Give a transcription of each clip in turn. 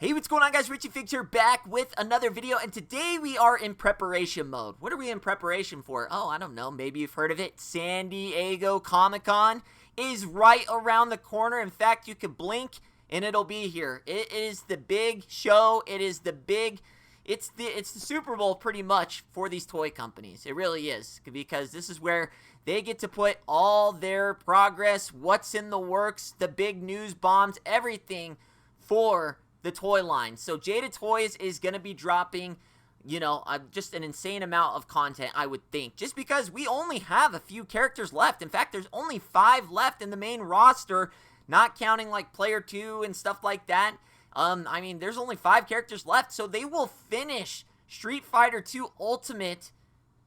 Hey, what's going on, guys? Richie Figs here, back with another video, and today we are in preparation mode. What are we in preparation for? Oh, I don't know. Maybe you've heard of it. San Diego Comic-Con is right around the corner. In fact, you could blink and it'll be here. It is the big show. It is the big... It's the Super Bowl pretty much for these toy companies. It really is, because this is where they get to put all their progress, what's in the works, the big news bombs, everything for the toy line. So Jada Toys is going to be dropping, you know, just an insane amount of content, I would think, just because we only have a few characters left. In fact, there's only 5 left in the main roster, not counting like Player 2 and stuff like that. I mean, there's only 5 characters left, so they will finish Street Fighter 2 Ultimate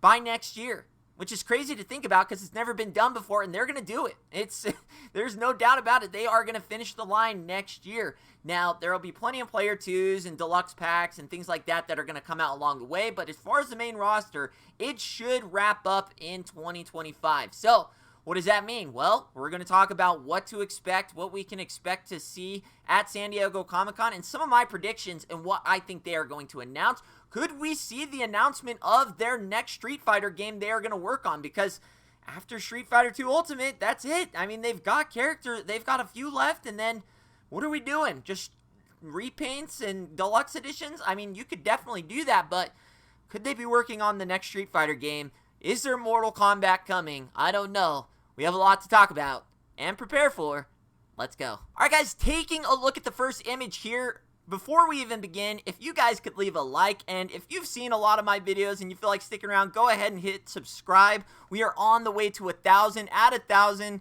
by next year, which is crazy to think about because it's never been done before, and they're going to do it. There's no doubt about it. They are going to finish the line next year. Now, there will be plenty of Player 2s and deluxe packs and things like that that are going to come out along the way, but as far as the main roster, it should wrap up in 2025. So, what does that mean? Well, we're going to talk about what to expect, what we can expect to see at San Diego Comic-Con, and some of my predictions and what I think they are going to announce. Could we see the announcement of their next Street Fighter game they are going to work on? Because after Street Fighter 2 Ultimate, that's it. I mean, they've got characters, they've got a few left, and then what are we doing? Just repaints and deluxe editions? I mean, you could definitely do that, but could they be working on the next Street Fighter game? Is there Mortal Kombat coming? I don't know. We have a lot to talk about and prepare for. Let's go. Alright, guys, taking a look at the first image here. Before we even begin, if you guys could leave a like, and if you've seen a lot of my videos and you feel like sticking around, go ahead and hit subscribe. We are on the way to 1,000. At 1,000,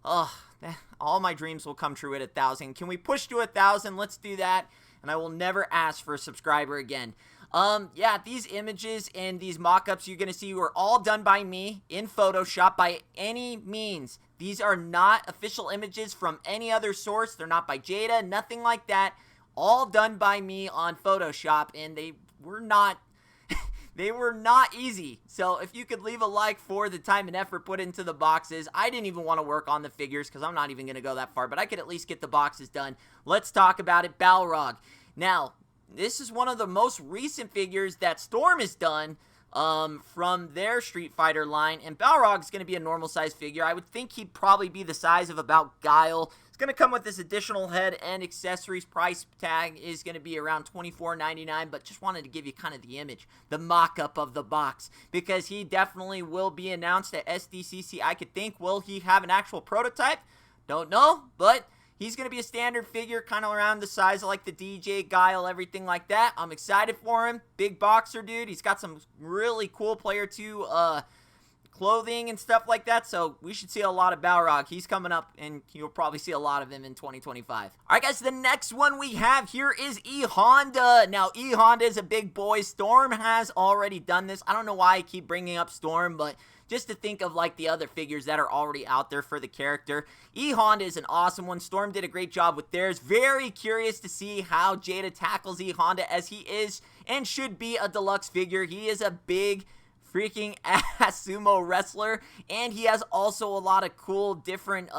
all my dreams will come true at 1,000. Can we push to 1,000? Let's do that, and I will never ask for a subscriber again. Yeah, these images and these mock-ups you're going to see were all done by me in Photoshop by any means. These are not official images from any other source. They're not by Jada, nothing like that. All done by me on Photoshop, and they were not they were not easy. So if you could leave a like for the time and effort put into the boxes. I didn't even want to work on the figures because I'm not even going to go that far, but I could at least get the boxes done. Let's talk about it. Balrog. Now, this is one of the most recent figures that Storm has done from their Street Fighter line, and Balrog is going to be a normal size figure. I would think he'd probably be the size of about Guile. It's going to come with this additional head and accessories. Price tag is going to be around $24.99, but just wanted to give you kind of the image, the mock-up of the box, because he definitely will be announced at Sdcc. I could think, will he have an actual prototype? Don't know, but he's going to be a standard figure, kind of around the size of like the DJ, Guile, everything like that. I'm excited for him. Big boxer, dude. He's got some really cool Player 2 clothing and stuff like that, so we should see a lot of Balrog. He's coming up, and you'll probably see a lot of him in 2025. Alright, guys, the next one we have here is E-Honda. Now, E-Honda is a big boy. Storm has already done this. I don't know why I keep bringing up Storm, but just to think of like the other figures that are already out there for the character. E-Honda is an awesome one. Storm did a great job with theirs. Very curious to see how Jada tackles E-Honda, as he is and should be a deluxe figure. He is a big freaking ass sumo wrestler, and he has also a lot of cool different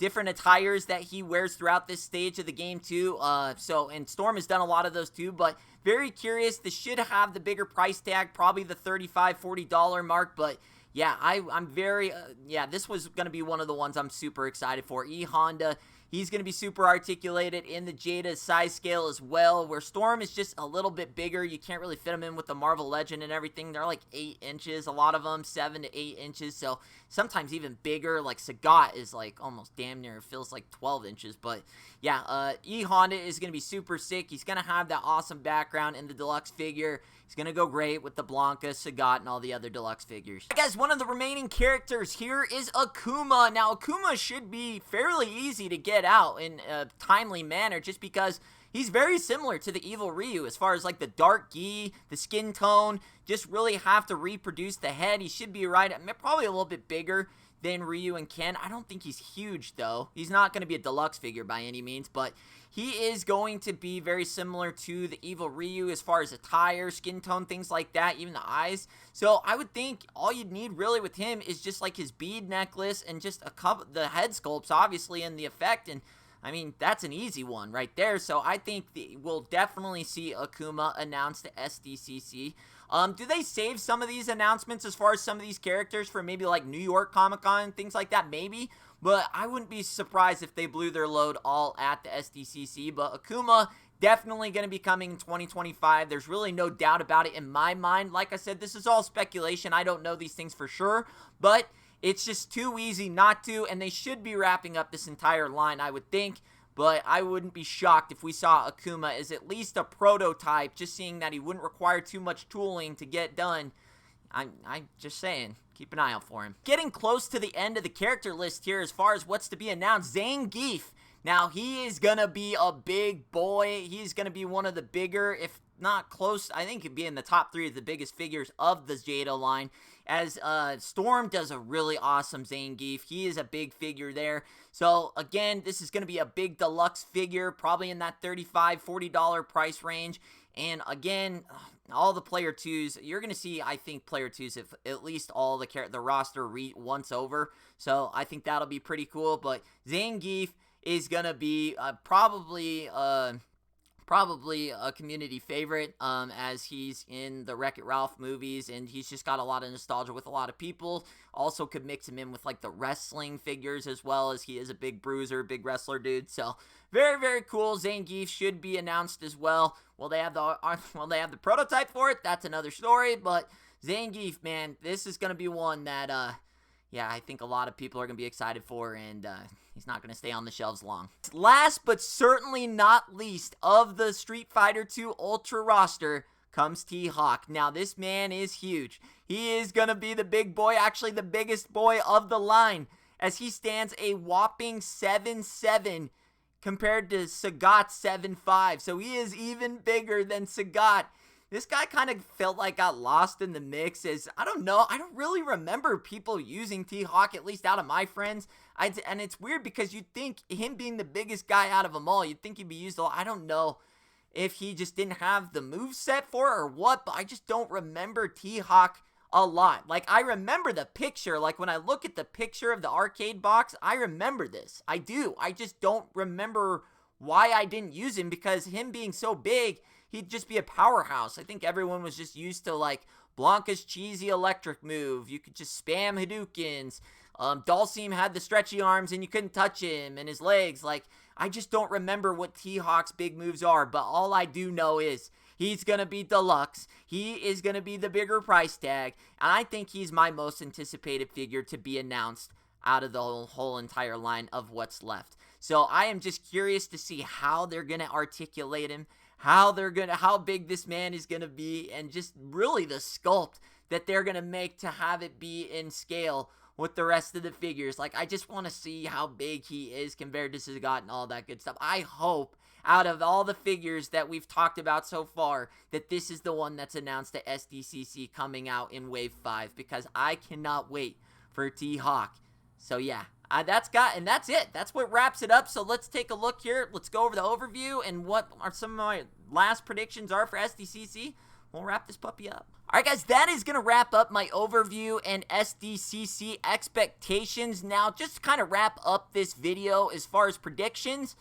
attires that he wears throughout this stage of the game too. And Storm has done a lot of those too, but very curious. This should have the bigger price tag, probably the $35-$40 mark, but yeah, I'm very, this was going to be one of the ones I'm super excited for. E-Honda, he's going to be super articulated in the Jada size scale as well, where Storm is just a little bit bigger. You can't really fit him in with the Marvel Legend and everything. They're like 8 inches, a lot of them, 7 to 8 inches, so sometimes even bigger. Like Sagat is like almost damn near, feels like 12 inches, but yeah, E-Honda is going to be super sick. He's going to have that awesome background in the deluxe figure. He's going to go great with the Blanka, Sagat, and all the other deluxe figures. Guys, one of the remaining characters here is Akuma. Now, Akuma should be fairly easy to get out in a timely manner, just because he's very similar to the Evil Ryu as far as like the dark gi, the skin tone. Just really have to reproduce the head. He should be right, probably a little bit bigger than Ryu and Ken. I don't think he's huge, though. He's not going to be a deluxe figure by any means, but he is going to be very similar to the Evil Ryu as far as attire, skin tone, things like that, even the eyes. So I would think all you'd need really with him is just like his bead necklace and just a couple, the head sculpts, obviously, and the effect, and I mean, that's an easy one right there. So I think we'll definitely see Akuma announced at SDCC. Do they save some of these announcements as far as some of these characters for maybe like New York Comic-Con, things like that? Maybe. But I wouldn't be surprised if they blew their load all at the SDCC. But Akuma, definitely going to be coming in 2025. There's really no doubt about it in my mind. Like I said, this is all speculation. I don't know these things for sure. But it's just too easy not to. And they should be wrapping up this entire line, I would think. But I wouldn't be shocked if we saw Akuma as at least a prototype, just seeing that he wouldn't require too much tooling to get done. I'm just saying, keep an eye out for him. Getting close to the end of the character list here as far as what's to be announced, Zangief. Now, he is going to be a big boy. He's going to be one of the bigger, if not close, I think he'd be in the top 3 of the biggest figures of the Jada line. As Storm does a really awesome Zangief. He is a big figure there. So, again, this is going to be a big deluxe figure, probably in that $35, $40 price range. And, again, all the player 2s, you're going to see, I think, player 2s if at least all the roster once over. So, I think that'll be pretty cool. But Zangief is going to be probably a community favorite as he's in the Wreck-It Ralph movies, and he's just got a lot of nostalgia with a lot of people. Also could mix him in with like the wrestling figures as well, as he is a big bruiser, big wrestler dude. So very, very cool. Zangief should be announced as well. Will they have the prototype for it? That's another story. But Zangief, man, this is going to be one that yeah, I think a lot of people are going to be excited for, and he's not going to stay on the shelves long. Last but certainly not least of the Street Fighter 2 Ultra roster comes T-Hawk. Now, this man is huge. He is going to be the big boy, actually the biggest boy of the line, as he stands a whopping 7'7" compared to Sagat 7'5". So he is even bigger than Sagat. This guy kind of felt like got lost in the mix as, I don't know, I don't really remember people using T-Hawk, at least out of my friends. And it's weird because you'd think him being the biggest guy out of them all, you'd think he'd be used a lot. I don't know if he just didn't have the move set for it or what, but I just don't remember T-Hawk a lot. Like, I remember the picture. Like, when I look at the picture of the arcade box, I remember this. I do. I just don't remember why I didn't use him, because him being so big, he'd just be a powerhouse. I think everyone was just used to, like, Blanka's cheesy electric move. You could just spam Hadoukens. Dhalsim had the stretchy arms and you couldn't touch him, and his legs. Like, I just don't remember what T-Hawk's big moves are, but all I do know is he's going to be deluxe. He is going to be the bigger price tag, and I think he's my most anticipated figure to be announced out of the whole entire line of what's left. So I am just curious to see how they're going to articulate him, how big this man is going to be, and just really the sculpt that they're going to make to have it be in scale with the rest of the figures. Like, I just want to see how big he is compared to Sagat and all that good stuff. I hope, out of all the figures that we've talked about so far, that this is the one that's announced at SDCC coming out in Wave 5, because I cannot wait for T-Hawk. So yeah, that's it. That's what wraps it up. So let's take a look here. Let's go over the overview and what are some of my last predictions are for SDCC. We'll wrap this puppy up. Alright guys, that is going to wrap up my overview and SDCC expectations. Now, just to kind of wrap up this video as far as predictions,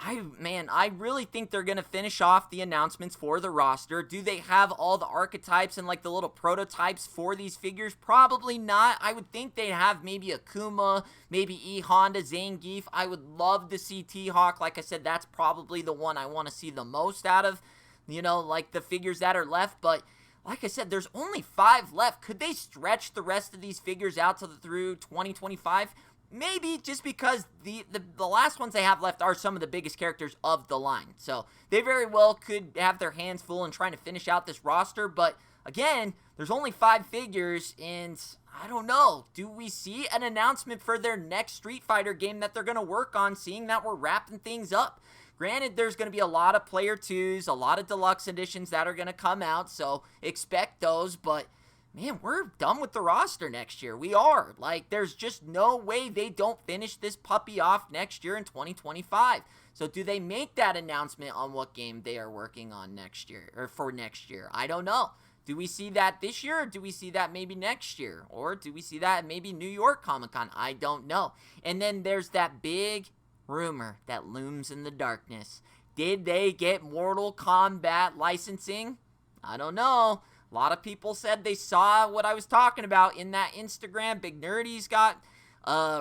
I really think they're going to finish off the announcements for the roster. Do they have all the archetypes and like the little prototypes for these figures? Probably not. I would think they'd have maybe Akuma, maybe E-Honda, Zangief. I would love to see T-Hawk. Like I said, that's probably the one I want to see the most out of, you know, like the figures that are left. But like I said, there's only 5 left. Could they stretch the rest of these figures out through 2025? Maybe, just because the last ones they have left are some of the biggest characters of the line. So they very well could have their hands full in trying to finish out this roster. But again, there's only 5 figures, and I don't know. Do we see an announcement for their next Street Fighter game that they're going to work on, seeing that we're wrapping things up? Granted, there's going to be a lot of player 2s, a lot of deluxe editions that are going to come out, so expect those. But man, we're done with the roster next year. We are. Like, there's just no way they don't finish this puppy off next year in 2025. So do they make that announcement on what game they are working on next year, or for next year? I don't know. Do we see that this year, or do we see that maybe next year? Or do we see that maybe New York Comic Con? I don't know. And then there's that big rumor that looms in the darkness. Did they get Mortal Kombat licensing? I don't know. A lot of people said they saw what I was talking about in that Instagram. Big Nerdy's got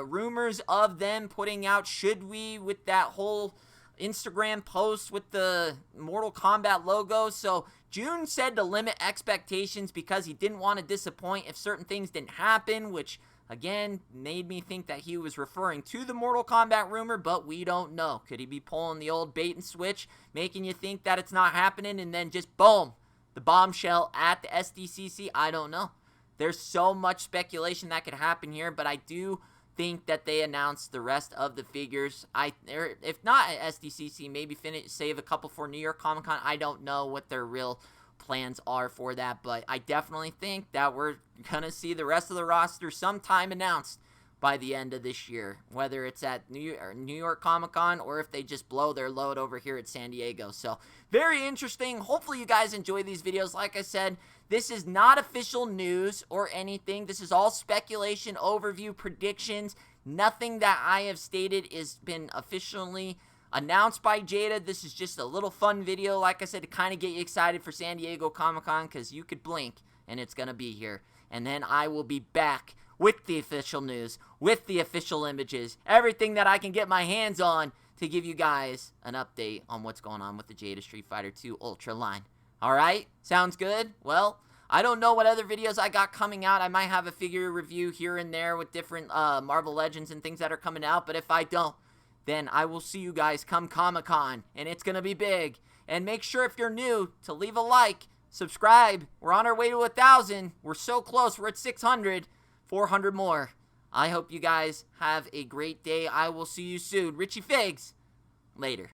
rumors of them putting out Should We with that whole Instagram post with the Mortal Kombat logo. So June said to limit expectations because he didn't want to disappoint if certain things didn't happen, which again made me think that he was referring to the Mortal Kombat rumor, but we don't know. Could he be pulling the old bait and switch, making you think that it's not happening, and then just boom, the bombshell at the Sdcc? I don't know. There's so much speculation that could happen here, but I do think that they announced the rest of the figures. If not at Sdcc, maybe save a couple for New York Comic Con. I don't know what their real plans are for that, but I definitely think that we're gonna see the rest of the roster sometime announced by the end of this year, whether it's at New York Comic Con or if they just blow their load over here at San Diego. So very interesting. Hopefully you guys enjoy these videos. Like I said, this is not official news or anything. This is all speculation, overview, predictions. Nothing that I have stated has been officially announced by Jada. This is just a little fun video, like I said, to kind of get you excited for San Diego Comic Con, because you could blink and it's gonna be here. And then I will be back with the official news, with the official images, everything that I can get my hands on to give you guys an update on what's going on with the Jada Street Fighter 2 Ultra line. Alright? Sounds good? Well, I don't know what other videos I got coming out. I might have a figure review here and there with different Marvel Legends and things that are coming out, but if I don't, then I will see you guys come Comic-Con, and it's going to be big. And make sure, if you're new, to leave a like, subscribe. We're on our way to 1,000. We're so close. We're at 600. 400 more. I hope you guys have a great day. I will see you soon. Richie Figs, later.